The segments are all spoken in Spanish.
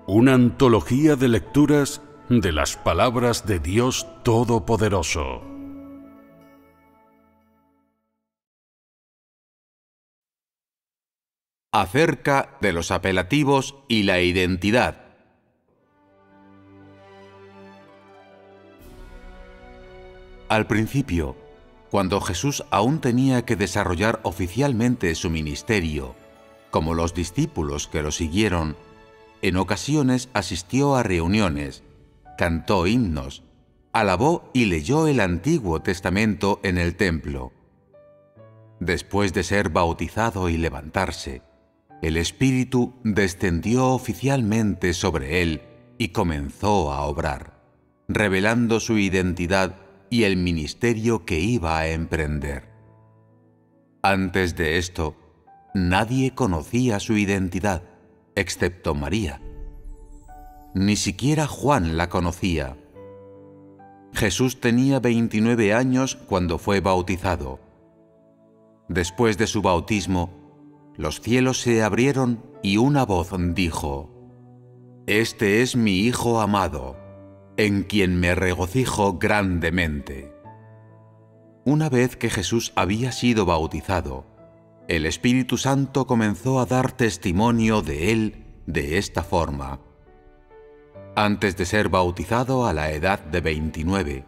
Una antología de lecturas de las palabras de Dios Todopoderoso. Acerca de los apelativos y la identidad. Al principio, cuando Jesús aún tenía que desarrollar oficialmente su ministerio, como los discípulos que lo siguieron, en ocasiones asistió a reuniones, cantó himnos, alabó y leyó el Antiguo Testamento en el templo. Después de ser bautizado y levantarse, el Espíritu descendió oficialmente sobre él y comenzó a obrar, revelando su identidad y el ministerio que iba a emprender. Antes de esto, nadie conocía su identidad, excepto María. Ni siquiera Juan la conocía. Jesús tenía 29 años cuando fue bautizado. Después de su bautismo, los cielos se abrieron y una voz dijo: «Este es mi Hijo amado, en quien me regocijo grandemente». Una vez que Jesús había sido bautizado, el Espíritu Santo comenzó a dar testimonio de él de esta forma. Antes de ser bautizado a la edad de 29,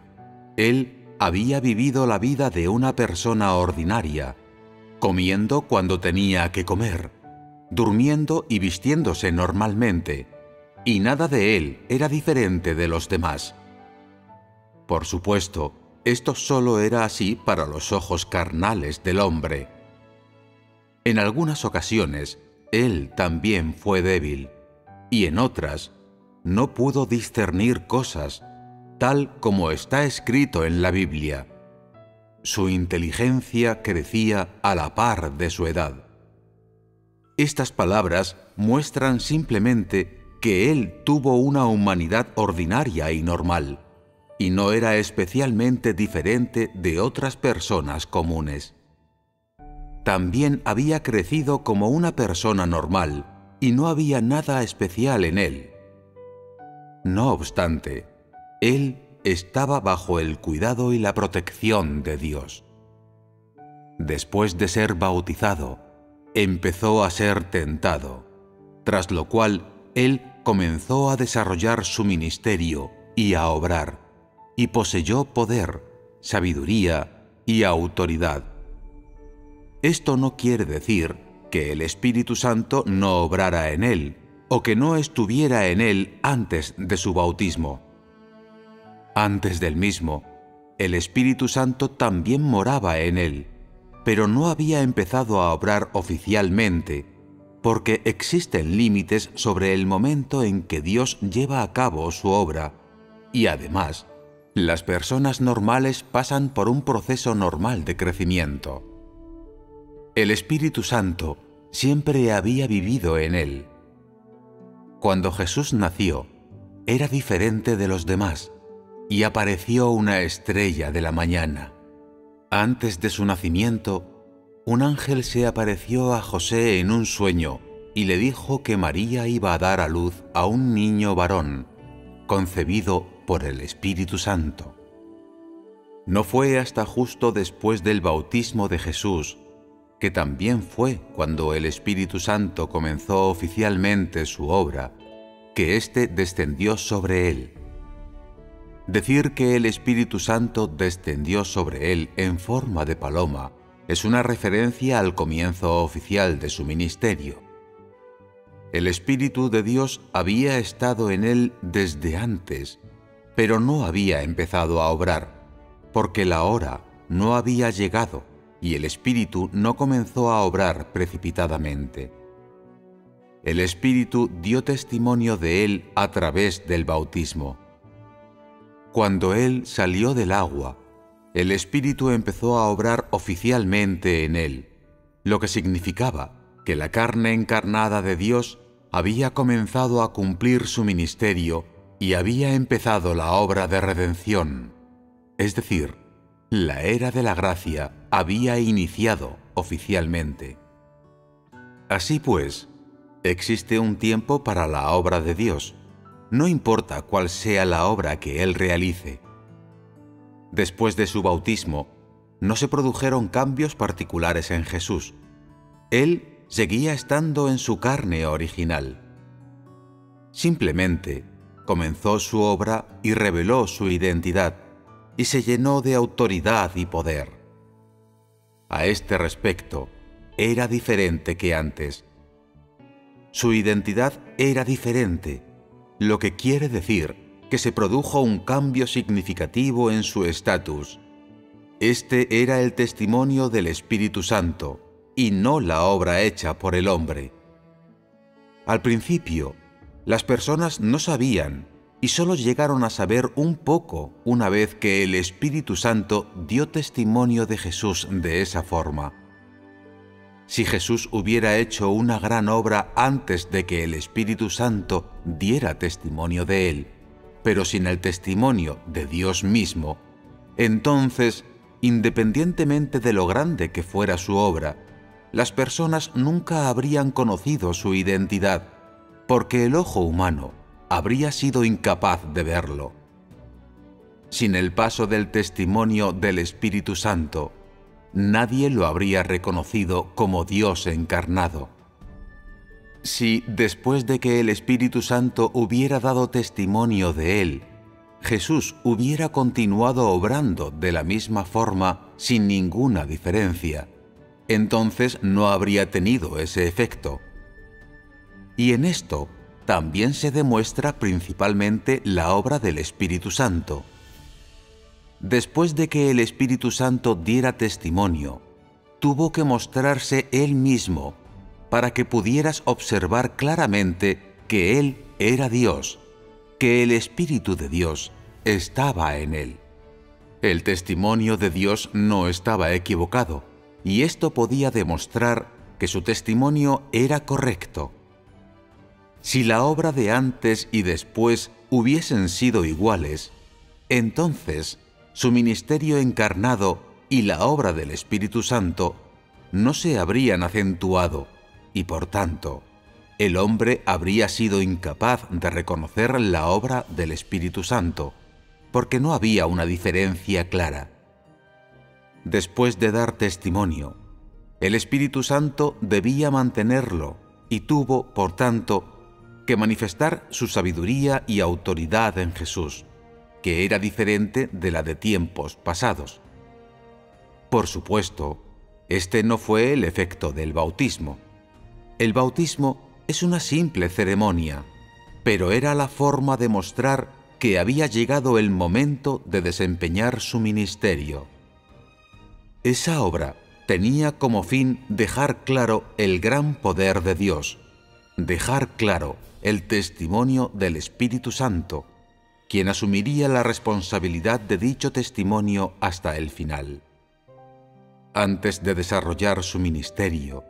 él había vivido la vida de una persona ordinaria, comiendo cuando tenía que comer, durmiendo y vistiéndose normalmente, y nada de él era diferente de los demás. Por supuesto, esto solo era así para los ojos carnales del hombre. En algunas ocasiones, él también fue débil, y en otras, no pudo discernir cosas, tal como está escrito en la Biblia. Su inteligencia crecía a la par de su edad. Estas palabras muestran simplemente que él tuvo una humanidad ordinaria y normal, y no era especialmente diferente de otras personas comunes. También había crecido como una persona normal, y no había nada especial en él. No obstante, él estaba bajo el cuidado y la protección de Dios. Después de ser bautizado, empezó a ser tentado, tras lo cual él comenzó a desarrollar su ministerio y a obrar, y poseyó poder, sabiduría y autoridad. Esto no quiere decir que el Espíritu Santo no obrara en él, o que no estuviera en él antes de su bautismo. Antes del mismo, el Espíritu Santo también moraba en él, pero no había empezado a obrar oficialmente, porque existen límites sobre el momento en que Dios lleva a cabo su obra, y además, las personas normales pasan por un proceso normal de crecimiento. El Espíritu Santo siempre había vivido en él. Cuando Jesús nació, era diferente de los demás, y apareció una estrella de la mañana. Antes de su nacimiento, un ángel se apareció a José en un sueño y le dijo que María iba a dar a luz a un niño varón, concebido por el Espíritu Santo. No fue hasta justo después del bautismo de Jesús, que también fue cuando el Espíritu Santo comenzó oficialmente su obra, que éste descendió sobre él. Decir que el Espíritu Santo descendió sobre él en forma de paloma es una referencia al comienzo oficial de su ministerio. El Espíritu de Dios había estado en él desde antes, pero no había empezado a obrar, porque la hora no había llegado y el Espíritu no comenzó a obrar precipitadamente. El Espíritu dio testimonio de él a través del bautismo. Cuando él salió del agua, el Espíritu empezó a obrar oficialmente en él, lo que significaba que la carne encarnada de Dios había comenzado a cumplir su ministerio y había empezado la obra de redención. Es decir, la era de la gracia había iniciado oficialmente. Así pues, Existe un tiempo para la obra de Dios, no importa cuál sea la obra que Él realice. Después de su bautismo, no se produjeron cambios particulares en Jesús. Él seguía estando en su carne original. Simplemente comenzó su obra y reveló su identidad, y se llenó de autoridad y poder. A este respecto, era diferente que antes. Su identidad era diferente, lo que quiere decir que se produjo un cambio significativo en su estatus. Este era el testimonio del Espíritu Santo, y no la obra hecha por el hombre. Al principio, las personas no sabían y solo llegaron a saber un poco una vez que el Espíritu Santo dio testimonio de Jesús de esa forma. Si Jesús hubiera hecho una gran obra antes de que el Espíritu Santo diera testimonio de él, pero sin el testimonio de Dios mismo, entonces, independientemente de lo grande que fuera su obra, las personas nunca habrían conocido su identidad, porque el ojo humano habría sido incapaz de verlo. Sin el paso del testimonio del Espíritu Santo, nadie lo habría reconocido como Dios encarnado. Si, después de que el Espíritu Santo hubiera dado testimonio de él, Jesús hubiera continuado obrando de la misma forma sin ninguna diferencia, entonces no habría tenido ese efecto. Y en esto también se demuestra principalmente la obra del Espíritu Santo. Después de que el Espíritu Santo diera testimonio, tuvo que mostrarse Él mismo para que pudieras observar claramente que Él era Dios, que el Espíritu de Dios estaba en Él. El testimonio de Dios no estaba equivocado, y esto podía demostrar que su testimonio era correcto. Si la obra de antes y después hubiesen sido iguales, entonces su ministerio encarnado y la obra del Espíritu Santo no se habrían acentuado, y por tanto, el hombre habría sido incapaz de reconocer la obra del Espíritu Santo, porque no había una diferencia clara. Después de dar testimonio, el Espíritu Santo debía mantenerlo y tuvo, por tanto, que manifestar su sabiduría y autoridad en Jesús, que era diferente de la de tiempos pasados. Por supuesto, este no fue el efecto del bautismo. El bautismo es una simple ceremonia, pero era la forma de mostrar que había llegado el momento de desempeñar su ministerio. Esa obra tenía como fin dejar claro el gran poder de Dios, dejar claro el testimonio del Espíritu Santo, quien asumiría la responsabilidad de dicho testimonio hasta el final. Antes de desarrollar su ministerio,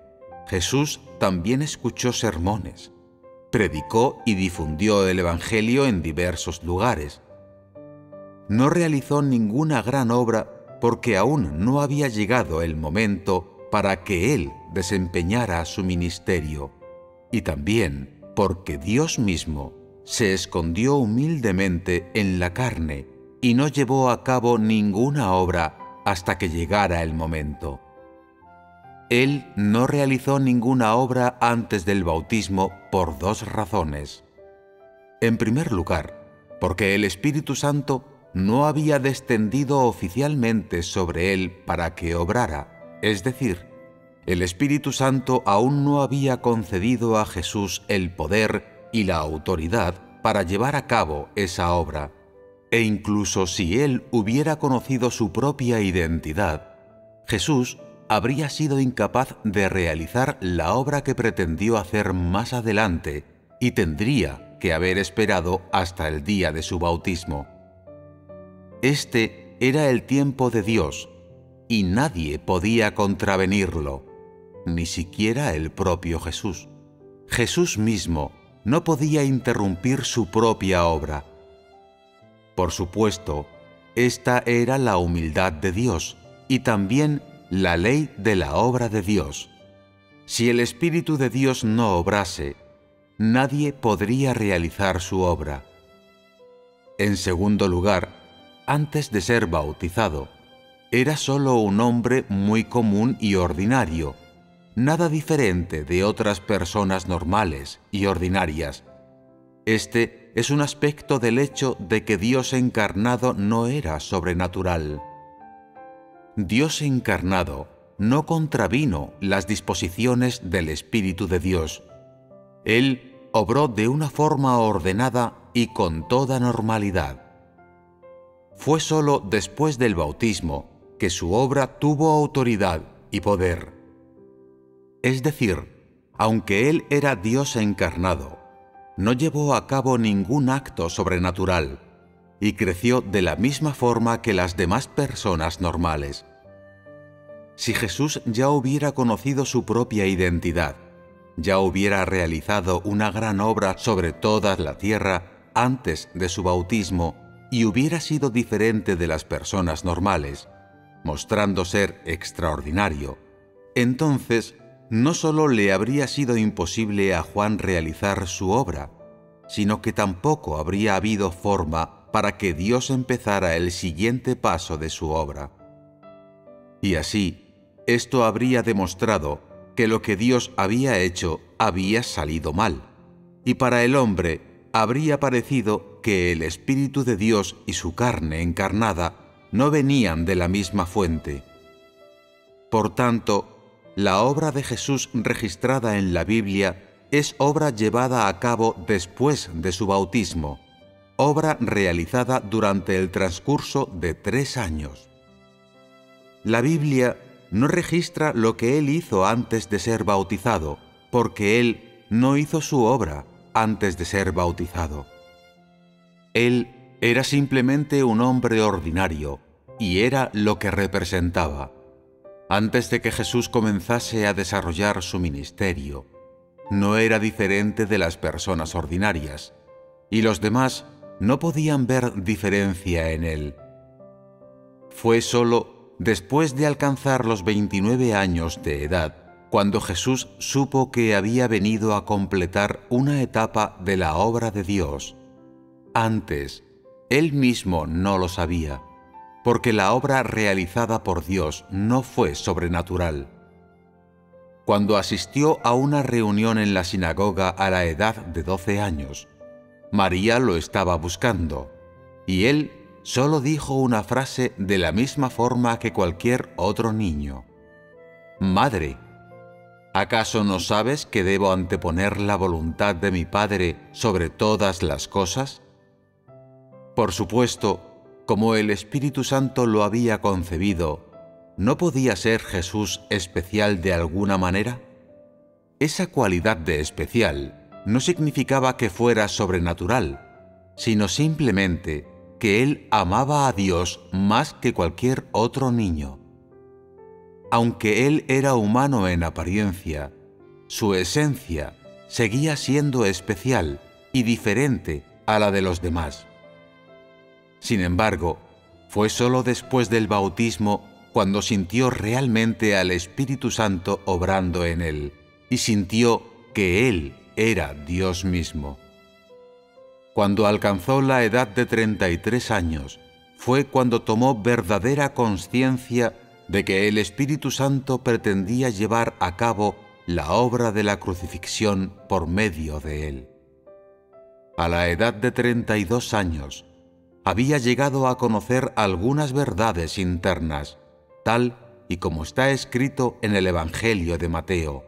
Jesús también escuchó sermones, predicó y difundió el Evangelio en diversos lugares. No realizó ninguna gran obra porque aún no había llegado el momento para que Él desempeñara su ministerio, y también porque Dios mismo se escondió humildemente en la carne y no llevó a cabo ninguna obra hasta que llegara el momento. Él no realizó ninguna obra antes del bautismo por dos razones. En primer lugar, porque el Espíritu Santo no había descendido oficialmente sobre él para que obrara, es decir, el Espíritu Santo aún no había concedido a Jesús el poder y la autoridad para llevar a cabo esa obra, e incluso si él hubiera conocido su propia identidad, Jesús habría sido incapaz de realizar la obra que pretendió hacer más adelante y tendría que haber esperado hasta el día de su bautismo. Este era el tiempo de Dios y nadie podía contravenirlo, ni siquiera el propio Jesús. Jesús mismo no podía interrumpir su propia obra. Por supuesto, esta era la humildad de Dios y también la ley de la obra de Dios. Si el Espíritu de Dios no obrase, nadie podría realizar su obra. En segundo lugar, antes de ser bautizado, era solo un hombre muy común y ordinario, nada diferente de otras personas normales y ordinarias. Este es un aspecto del hecho de que Dios encarnado no era sobrenatural. Dios encarnado no contravino las disposiciones del Espíritu de Dios. Él obró de una forma ordenada y con toda normalidad. Fue solo después del bautismo que su obra tuvo autoridad y poder. Es decir, aunque Él era Dios encarnado, no llevó a cabo ningún acto sobrenatural y creció de la misma forma que las demás personas normales. Si Jesús ya hubiera conocido su propia identidad, ya hubiera realizado una gran obra sobre toda la tierra antes de su bautismo y hubiera sido diferente de las personas normales, mostrando ser extraordinario, entonces no solo le habría sido imposible a Juan realizar su obra, sino que tampoco habría habido forma para que Dios empezara el siguiente paso de su obra. Y así, esto habría demostrado que lo que Dios había hecho había salido mal, y para el hombre habría parecido que el Espíritu de Dios y su carne encarnada no venían de la misma fuente. Por tanto, la obra de Jesús registrada en la Biblia es obra llevada a cabo después de su bautismo, obra realizada durante el transcurso de 3 años. La Biblia no registra lo que Él hizo antes de ser bautizado, porque Él no hizo su obra antes de ser bautizado. Él era simplemente un hombre ordinario, y era lo que representaba. Antes de que Jesús comenzase a desarrollar su ministerio, no era diferente de las personas ordinarias, y los demás no podían ver diferencia en Él. Fue solo después de alcanzar los 29 años de edad, cuando Jesús supo que había venido a completar una etapa de la obra de Dios. Antes, Él mismo no lo sabía, porque la obra realizada por Dios no fue sobrenatural. Cuando asistió a una reunión en la sinagoga a la edad de 12 años, María lo estaba buscando, y Él solo dijo una frase de la misma forma que cualquier otro niño. «Madre, ¿acaso no sabes que debo anteponer la voluntad de mi Padre sobre todas las cosas?» Por supuesto, como el Espíritu Santo lo había concebido, ¿no podía ser Jesús especial de alguna manera? Esa cualidad de especial no significaba que fuera sobrenatural, sino simplemente que Él amaba a Dios más que cualquier otro niño. Aunque Él era humano en apariencia, su esencia seguía siendo especial y diferente a la de los demás. Sin embargo, fue solo después del bautismo cuando sintió realmente al Espíritu Santo obrando en él y sintió que Él era Dios mismo. Cuando alcanzó la edad de 33 años, fue cuando tomó verdadera conciencia de que el Espíritu Santo pretendía llevar a cabo la obra de la crucifixión por medio de él. A la edad de 32 años, había llegado a conocer algunas verdades internas, tal y como está escrito en el Evangelio de Mateo.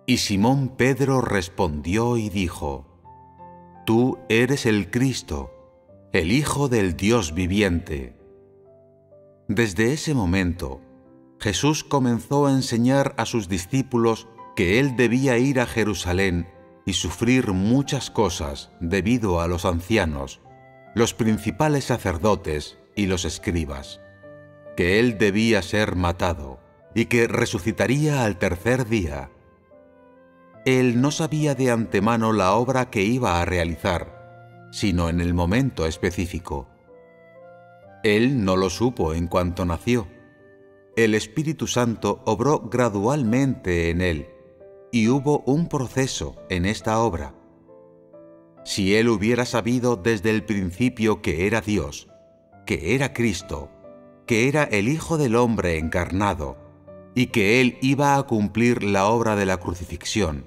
Y Simón Pedro respondió y dijo: «Tú eres el Cristo, el Hijo del Dios viviente». Desde ese momento, Jesús comenzó a enseñar a sus discípulos que Él debía ir a Jerusalén y sufrir muchas cosas debido a los ancianos, los principales sacerdotes y los escribas, que Él debía ser matado y que resucitaría al tercer día. Él no sabía de antemano la obra que iba a realizar, sino en el momento específico. Él no lo supo en cuanto nació. El Espíritu Santo obró gradualmente en él, y hubo un proceso en esta obra. Si él hubiera sabido desde el principio que era Dios, que era Cristo, que era el Hijo del Hombre encarnado, y que él iba a cumplir la obra de la crucifixión,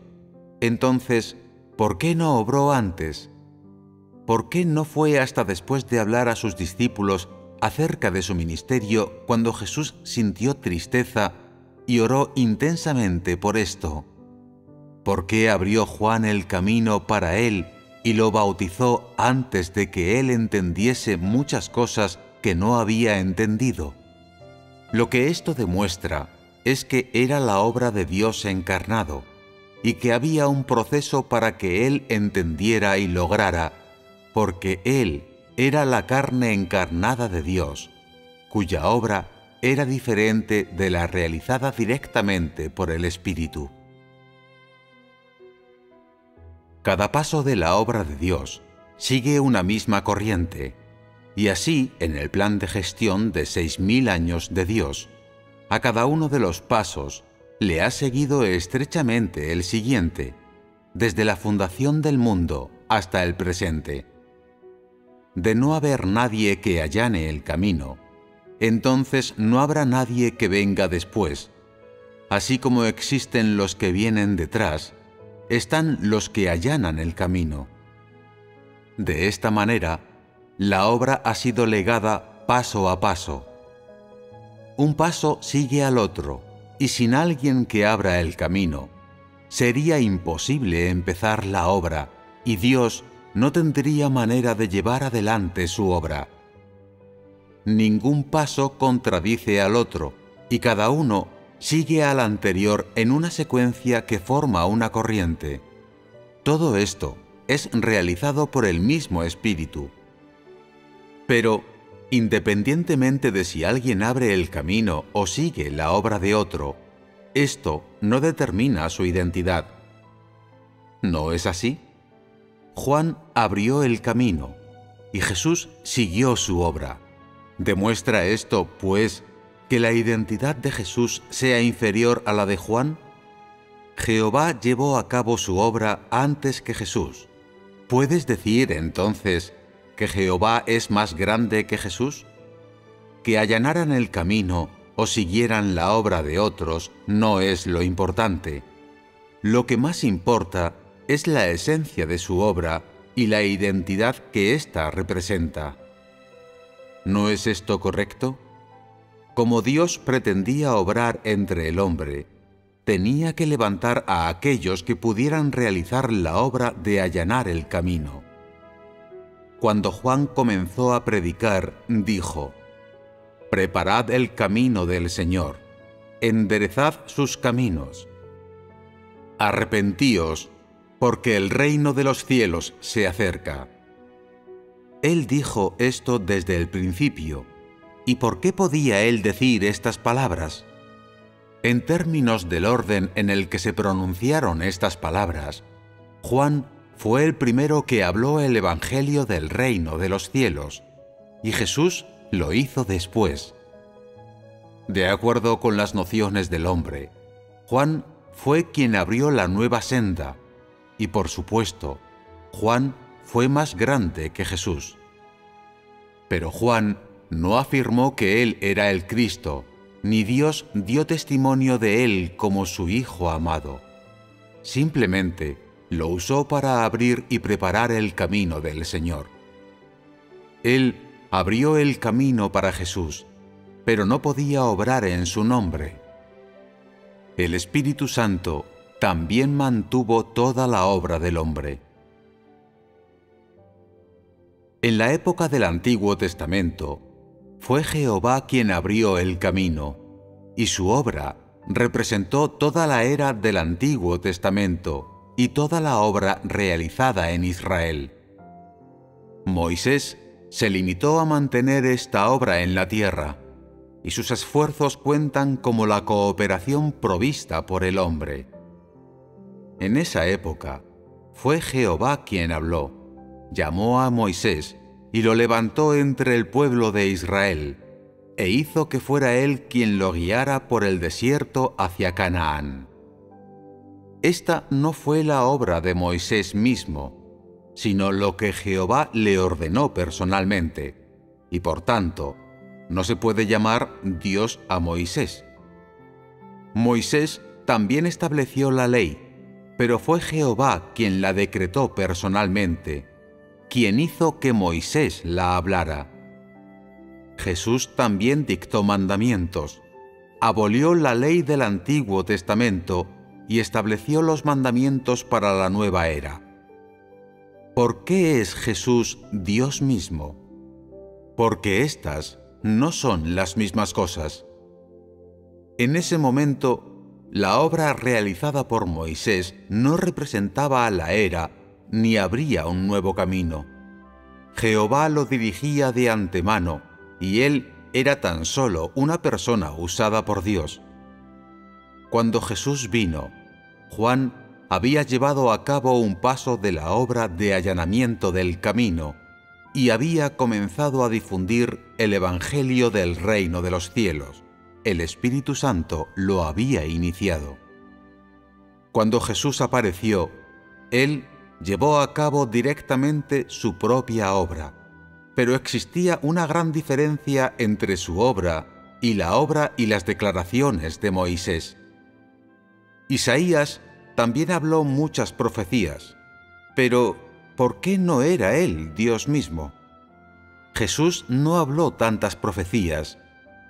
entonces, ¿por qué no obró antes? ¿Por qué no fue hasta después de hablar a sus discípulos acerca de su ministerio cuando Jesús sintió tristeza y oró intensamente por esto? ¿Por qué abrió Juan el camino para él y lo bautizó antes de que él entendiese muchas cosas que no había entendido? Lo que esto demuestra es que era la obra de Dios encarnado y que había un proceso para que él entendiera y lograra, porque él era la carne encarnada de Dios, cuya obra era diferente de la realizada directamente por el Espíritu. Cada paso de la obra de Dios sigue una misma corriente, y así, en el plan de gestión de 6000 años de Dios, a cada uno de los pasos le ha seguido estrechamente el siguiente, desde la fundación del mundo hasta el presente. De no haber nadie que allane el camino, entonces no habrá nadie que venga después. Así como existen los que vienen detrás, están los que allanan el camino. De esta manera, la obra ha sido legada paso a paso. Un paso sigue al otro, y sin alguien que abra el camino, sería imposible empezar la obra, y Dios no tendría manera de llevar adelante su obra. Ningún paso contradice al otro, y cada uno sigue al anterior en una secuencia que forma una corriente. Todo esto es realizado por el mismo Espíritu. Pero, independientemente de si alguien abre el camino o sigue la obra de otro, esto no determina su identidad. ¿No es así? Juan abrió el camino, y Jesús siguió su obra. ¿Demuestra esto, pues, que la identidad de Jesús sea inferior a la de Juan? Jehová llevó a cabo su obra antes que Jesús. ¿Puedes decir, entonces, que Jehová es más grande que Jesús? Que allanaran el camino o siguieran la obra de otros no es lo importante. Lo que más importa es la esencia de su obra y la identidad que ésta representa. ¿No es esto correcto? Como Dios pretendía obrar entre el hombre, tenía que levantar a aquellos que pudieran realizar la obra de allanar el camino. Cuando Juan comenzó a predicar, dijo: «Preparad el camino del Señor, enderezad sus caminos. Arrepentíos, porque el reino de los cielos se acerca». Él dijo esto desde el principio. ¿Y por qué podía él decir estas palabras? En términos del orden en el que se pronunciaron estas palabras, Juan fue el primero que habló el Evangelio del reino de los cielos, y Jesús lo hizo después. De acuerdo con las nociones del hombre, Juan fue quien abrió la nueva senda, y por supuesto, Juan fue más grande que Jesús. Pero Juan no afirmó que él era el Cristo, ni Dios dio testimonio de él como su Hijo amado. Simplemente lo usó para abrir y preparar el camino del Señor. Él abrió el camino para Jesús, pero no podía obrar en su nombre. El Espíritu Santo también mantuvo toda la obra del hombre. En la época del Antiguo Testamento, fue Jehová quien abrió el camino, y su obra representó toda la era del Antiguo Testamento y toda la obra realizada en Israel. Moisés se limitó a mantener esta obra en la tierra, y sus esfuerzos cuentan como la cooperación provista por el hombre. En esa época, fue Jehová quien habló, llamó a Moisés y lo levantó entre el pueblo de Israel, e hizo que fuera él quien lo guiara por el desierto hacia Canaán. esta no fue la obra de Moisés mismo, sino lo que Jehová le ordenó personalmente, y por tanto, no se puede llamar Dios a Moisés. Moisés también estableció la ley, pero fue Jehová quien la decretó personalmente, quien hizo que Moisés la hablara. Jesús también dictó mandamientos, abolió la ley del Antiguo Testamento y estableció los mandamientos para la nueva era. ¿Por qué es Jesús Dios mismo? Porque éstas no son las mismas cosas. En ese momento, la obra realizada por Moisés no representaba a la era ni abría un nuevo camino. Jehová lo dirigía de antemano y él era tan solo una persona usada por Dios. Cuando Jesús vino, Juan había llevado a cabo un paso de la obra de allanamiento del camino y había comenzado a difundir el Evangelio del reino de los cielos. El Espíritu Santo lo había iniciado. Cuando Jesús apareció, él llevó a cabo directamente su propia obra, pero existía una gran diferencia entre su obra y la obra y las declaraciones de Moisés. Isaías también habló muchas profecías, pero ¿por qué no era él Dios mismo? Jesús no habló tantas profecías.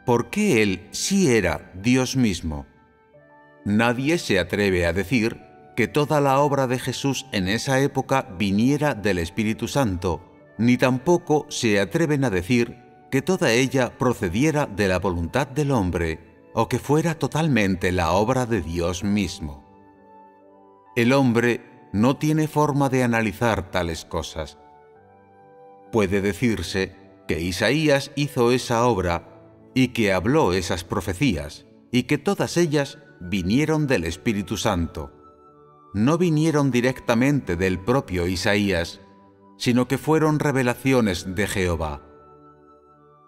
¿Por qué él sí era Dios mismo? Nadie se atreve a decir que toda la obra de Jesús en esa época viniera del Espíritu Santo, ni tampoco se atreven a decir que toda ella procediera de la voluntad del hombre o que fuera totalmente la obra de Dios mismo. El hombre no tiene forma de analizar tales cosas. Puede decirse que Isaías hizo esa obra y que habló esas profecías, y que todas ellas vinieron del Espíritu Santo. No vinieron directamente del propio Isaías, sino que fueron revelaciones de Jehová.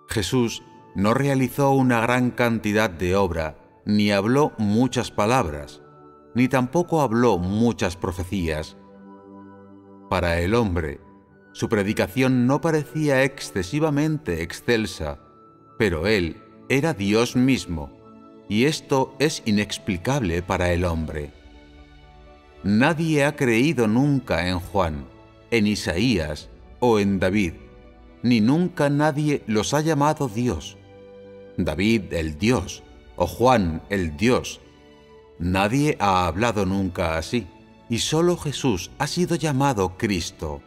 Jesús no realizó una gran cantidad de obra, ni habló muchas palabras, ni tampoco habló muchas profecías. Para el hombre, su predicación no parecía excesivamente excelsa, pero él era Dios mismo, y esto es inexplicable para el hombre. Nadie ha creído nunca en Juan, en Isaías o en David, ni nunca nadie los ha llamado Dios. David el Dios, o Juan el Dios. Nadie ha hablado nunca así, y solo Jesús ha sido llamado Cristo.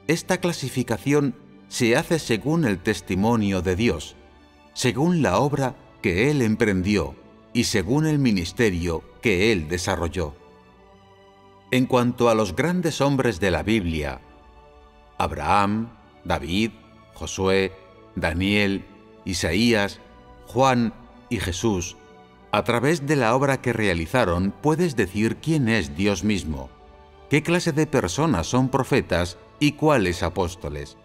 Esta clasificación se hace según el testimonio de Dios, según la obra que Él emprendió y según el ministerio que Él desarrolló. En cuanto a los grandes hombres de la Biblia, Abraham, David, Josué, Daniel, Isaías, Juan y Jesús, a través de la obra que realizaron puedes decir quién es Dios mismo, qué clase de personas son profetas y cuáles apóstoles.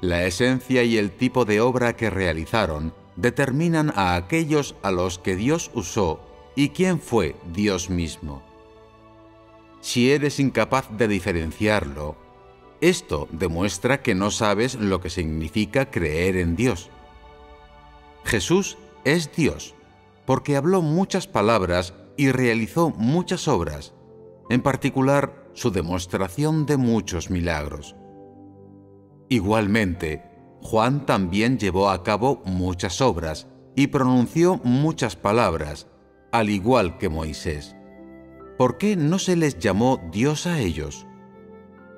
La esencia y el tipo de obra que realizaron determinan a aquellos a los que Dios usó y quién fue Dios mismo. Si eres incapaz de diferenciarlo, esto demuestra que no sabes lo que significa creer en Dios. Jesús es Dios, porque habló muchas palabras y realizó muchas obras, en particular su demostración de muchos milagros. Igualmente, Juan también llevó a cabo muchas obras y pronunció muchas palabras, al igual que Moisés. ¿Por qué no se les llamó Dios a ellos?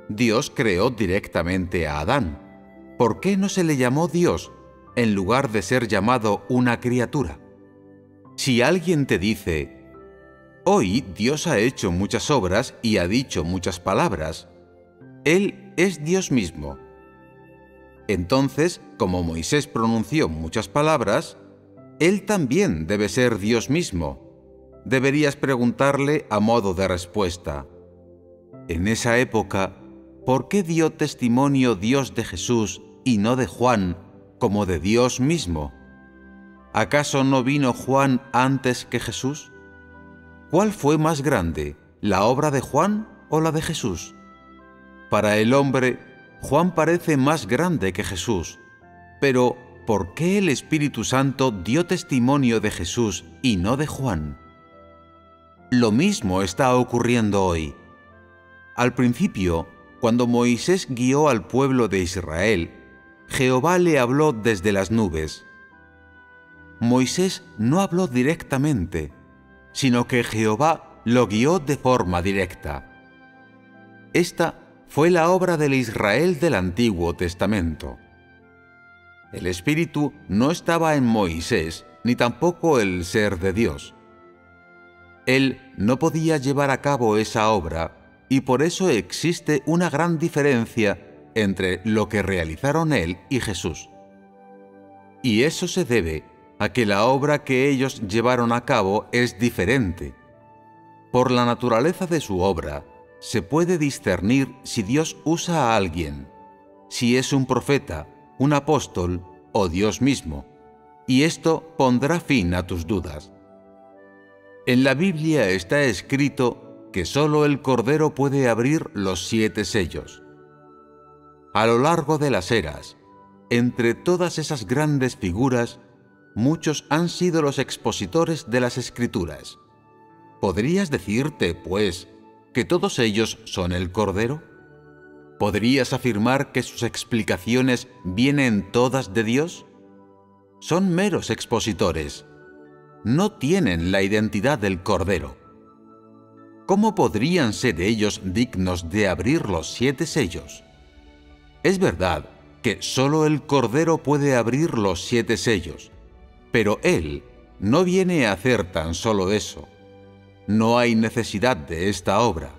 Dios creó directamente a Adán. ¿Por qué no se le llamó Dios en lugar de ser llamado una criatura? Si alguien te dice, hoy Dios ha hecho muchas obras y ha dicho muchas palabras, Él es Dios mismo. Entonces, como Moisés pronunció muchas palabras, Él también debe ser Dios mismo. Deberías preguntarle a modo de respuesta. En esa época, ¿por qué dio testimonio Dios de Jesús y no de Juan como de Dios mismo? ¿Acaso no vino Juan antes que Jesús? ¿cuál fue más grande, la obra de Juan o la de Jesús? Para el hombre, Juan parece más grande que Jesús, pero ¿por qué el Espíritu Santo dio testimonio de Jesús y no de Juan? Lo mismo está ocurriendo hoy. Al principio, cuando Moisés guió al pueblo de Israel, Jehová le habló desde las nubes. Moisés no habló directamente, sino que Jehová lo guió de forma directa. Esta fue la obra del Israel del Antiguo Testamento. El Espíritu no estaba en Moisés, ni tampoco el ser de Dios. Él no podía llevar a cabo esa obra, y por eso existe una gran diferencia entre lo que realizaron él y Jesús. Y eso se debe a que la obra que ellos llevaron a cabo es diferente. Por la naturaleza de su obra, se puede discernir si Dios usa a alguien, si es un profeta, un apóstol o Dios mismo, y esto pondrá fin a tus dudas. En la Biblia está escrito que solo el Cordero puede abrir los 7 sellos. A lo largo de las eras, entre todas esas grandes figuras, muchos han sido los expositores de las Escrituras. ¿Podrías decirte, pues, que todos ellos son el Cordero? ¿Podrías afirmar que sus explicaciones vienen todas de Dios? Son meros expositores. No tienen la identidad del Cordero. ¿Cómo podrían ser ellos dignos de abrir los 7 sellos? Es verdad que solo el Cordero puede abrir los 7 sellos, pero Él no viene a hacer tan solo eso. No hay necesidad de esta obra.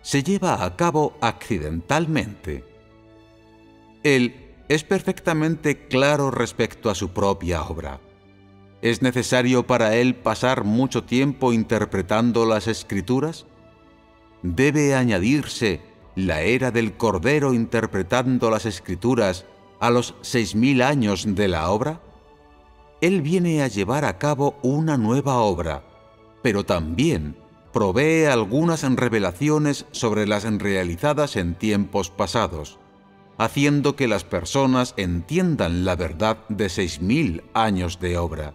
Se lleva a cabo accidentalmente. Él es perfectamente claro respecto a su propia obra. ¿Es necesario para él pasar mucho tiempo interpretando las Escrituras? ¿Debe añadirse la era del Cordero interpretando las Escrituras a los 6000 años de la obra? Él viene a llevar a cabo una nueva obra, pero también provee algunas revelaciones sobre las realizadas en tiempos pasados, haciendo que las personas entiendan la verdad de 6000 años de obra.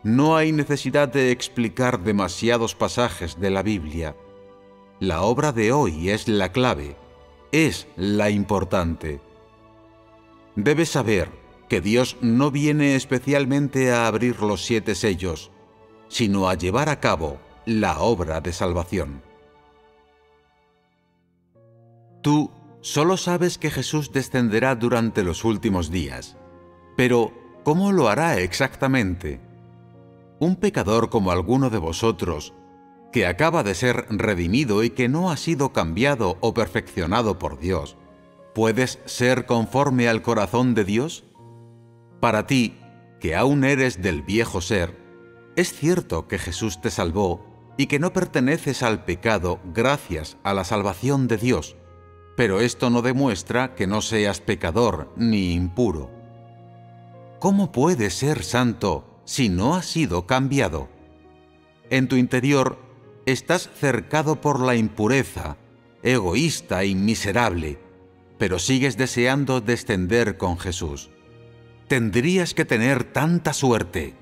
No hay necesidad de explicar demasiados pasajes de la Biblia. La obra de hoy es la clave, es la importante. Debes saber que Dios no viene especialmente a abrir los 7 sellos, sino a llevar a cabo la obra de salvación. Tú solo sabes que Jesús descenderá durante los últimos días, pero ¿cómo lo hará exactamente? Un pecador como alguno de vosotros, que acaba de ser redimido y que no ha sido cambiado o perfeccionado por Dios, ¿puedes ser conforme al corazón de Dios? Para ti, que aún eres del viejo ser, es cierto que Jesús te salvó y que no perteneces al pecado gracias a la salvación de Dios, pero esto no demuestra que no seas pecador ni impuro. ¿Cómo puedes ser santo si no has sido cambiado? En tu interior estás cercado por la impureza, egoísta y miserable, pero sigues deseando descender con Jesús. Tendrías que tener tanta suerte.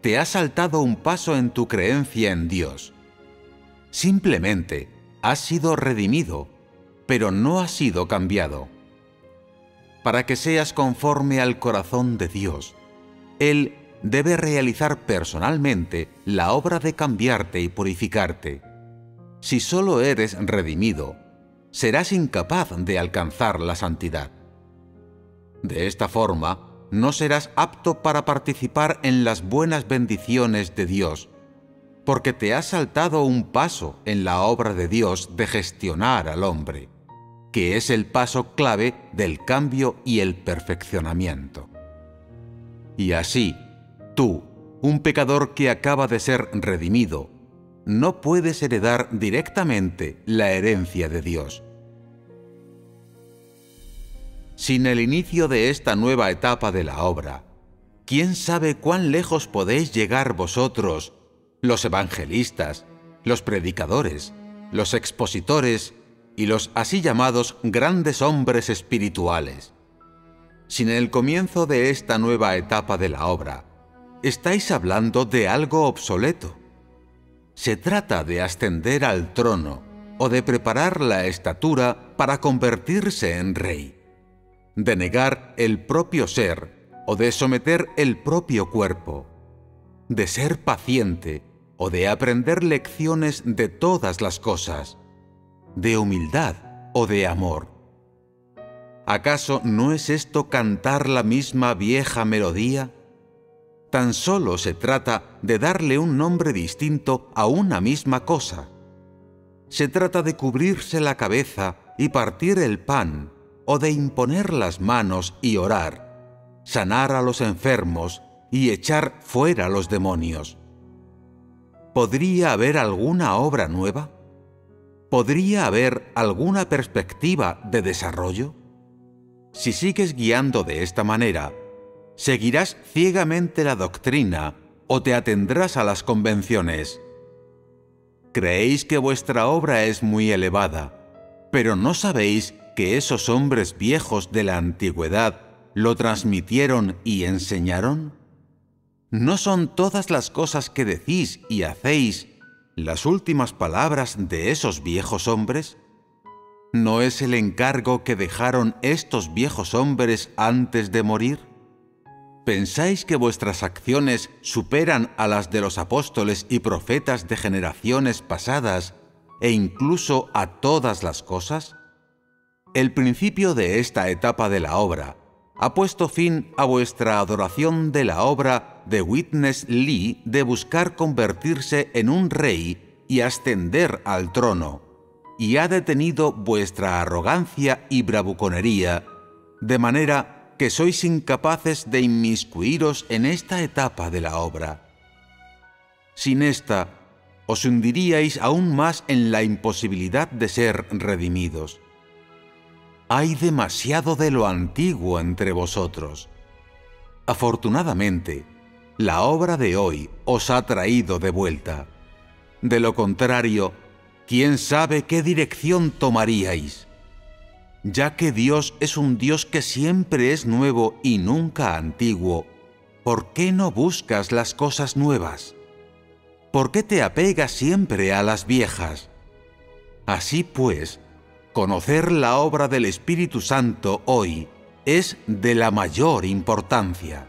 Te has saltado un paso en tu creencia en Dios. Simplemente has sido redimido, pero no has sido cambiado. Para que seas conforme al corazón de Dios, Él debe realizar personalmente la obra de cambiarte y purificarte. Si solo eres redimido, serás incapaz de alcanzar la santidad. De esta forma, no serás apto para participar en las buenas bendiciones de Dios, porque te has saltado un paso en la obra de Dios de gestionar al hombre, que es el paso clave del cambio y el perfeccionamiento. Y así, tú, un pecador que acaba de ser redimido, no puedes heredar directamente la herencia de Dios. Sin el inicio de esta nueva etapa de la obra, ¿quién sabe cuán lejos podéis llegar vosotros, los evangelistas, los predicadores, los expositores y los así llamados grandes hombres espirituales. Sin el comienzo de esta nueva etapa de la obra, estáis hablando de algo obsoleto. Se trata de ascender al trono o de preparar la estatura para convertirse en rey, de negar el propio ser o de someter el propio cuerpo, de ser paciente o de aprender lecciones de todas las cosas, de humildad o de amor. ¿Acaso no es esto cantar la misma vieja melodía? Tan solo se trata de darle un nombre distinto a una misma cosa. Se trata de cubrirse la cabeza y partir el pan, o de imponer las manos y orar, sanar a los enfermos y echar fuera los demonios. ¿Podría haber alguna obra nueva? ¿Podría haber alguna perspectiva de desarrollo? Si sigues guiando de esta manera, ¿seguirás ciegamente la doctrina o te atendrás a las convenciones? Creéis que vuestra obra es muy elevada, pero ¿no sabéis que esos hombres viejos de la antigüedad lo transmitieron y enseñaron? ¿No son todas las cosas que decís y hacéis las últimas palabras de esos viejos hombres? ¿No es el encargo que dejaron estos viejos hombres antes de morir? ¿Pensáis que vuestras acciones superan a las de los apóstoles y profetas de generaciones pasadas e incluso a todas las cosas? El principio de esta etapa de la obra ha puesto fin a vuestra adoración de la obra de Witness Lee de buscar convertirse en un rey y ascender al trono, y ha detenido vuestra arrogancia y bravuconería, de manera que sois incapaces de inmiscuiros en esta etapa de la obra. Sin esta, os hundiríais aún más en la imposibilidad de ser redimidos. Hay demasiado de lo antiguo entre vosotros. Afortunadamente, la obra de hoy os ha traído de vuelta. De lo contrario, ¿quién sabe qué dirección tomaríais? Ya que Dios es un Dios que siempre es nuevo y nunca antiguo, ¿por qué no buscas las cosas nuevas? ¿Por qué te apegas siempre a las viejas? Así pues, conocer la obra del Espíritu Santo hoy es de la mayor importancia.